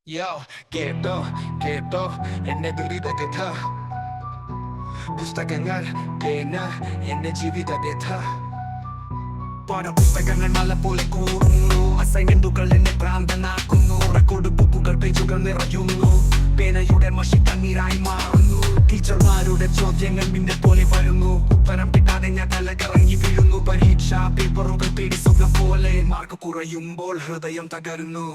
Yo, കേട്ടോ കേട്ടോ എന്നെ ദുരിത കഥ പുസ്തകങ്ങൾ പേന എന്റെ ജീവിത വ്യഥ പാഠപുസ്തകങ്ങൾ മല പോലെ കൂറുന്നു അസൈൻമെന്റുകൾ എന്നെ ഭ്രാന്തനാക്കുന്നു റെക്കോർഡ് ബുക്കുകൾ പേജുകൾ നിറയുന്നു പേനയുടെ മഷി കണ്ണീരായി മാറുന്നു ടീച്ചർമാരുടെ ചോദ്യങ്ങൾ മിന്നെ പോലെ വരുന്നു ഉത്തരം കിട്ടാതെ ഞാൻ തലകറങ്ങി വീഴുന്നു പരീക്ഷാ പേപ്പറുകൾ പേടി സ്വപ്നം പോലെ മാർക്ക് കുറയുമ്പോൾ ഹൃദയം തകരുന്നു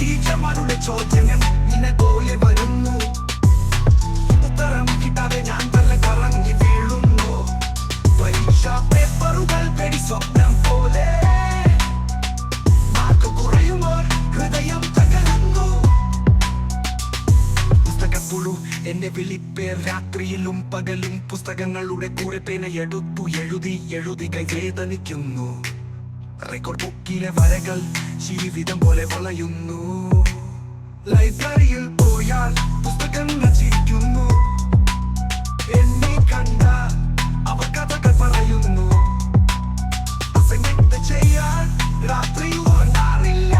ടീച്ചർമാരുടെ ചോദ്യങ്ങൾ മിന്നെ പോലെ വരുന്നു ഉത്തരം കിട്ടാതെ ഞാൻ തലകറങ്ങി വീഴുന്നു പരീക്ഷാ പേപ്പറുകൾ പേടി സ്വപ്നം പോലെ മാർക്ക് കുറയുമ്പോൾ ഹൃദയം തകരുന്നു പുസ്തകപ്പുഴു എന്നെ വിളിപ്പേർ രാത്രിയിലും പകലും പുസ്തകങ്ങളുടെ കൂടെ പേന എടുത്തു എഴുതി എഴുതി കൈ വേദനിക്കുന്നു റെക്കോർഡ് ബുക്കിലെ വരകൾ ജീവിതം പോലെ വളയുന്നു ലൈബ്രറിയിൽ പോയാൽ പുസ്തകങ്ങൾ ചിരിക്കുന്നു എന്നെ കണ്ട അവർ കഥകൾ പറയുന്നു അസൈൻമെന്റ് ചെയ്യാൻ രാത്രി ഉറങ്ങാറില്ല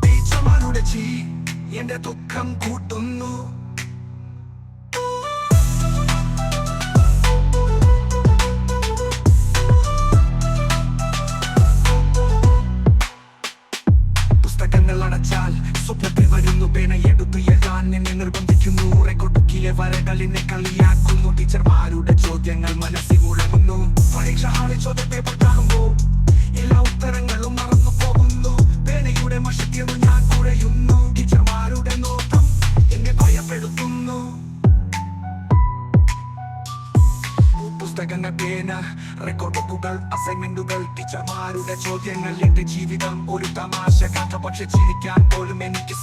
ടീച്ചർമാരുടെ ചീ എന്റെ ദുഃഖം കൂട്ടുന്നു പുസ്തകങ്ങൾ അടച്ചാൽ സ്വപ്നത്തിൽ വരുന്നു പേന എടുത്തു എഴുതാൻ എന്നെ നിർബന്ധിക്കുന്നു റെക്കോർഡ് ബുക്കിലെ വരകൾ എന്നെ കളിയാക്കുന്നു ടീച്ചർമാരുടെ ചോദ്യങ്ങൾ മനസ്സിൽ ഉഴകുന്നു പരീക്ഷ ഹാളിൽ ചോദ്യ പേപ്പർ കാണുമ്പോൾ എല്ലാ ഉത്തരങ്ങളും മറന്നു പോകുന്നു പേനയുടെ മഷത്തിയെന്ന് ഞാൻ കുറയുന്നു ടീച്ചർമാരുടെ നോട്ടം എന്നെ ഭയപ്പെടുത്തുന്നു പുസ്തകങ്ങൾ പേന റെക്കോർഡ് ബുക്കുകൾ അസൈൻമെന്റുകൾ ടീച്ചർമാരുടെ ചോദ്യങ്ങൾ എന്റെ ജീവിതം ഒരു തമാശ കഥ പക്ഷെ ചിരിക്കാൻ പോലും എനിക്ക്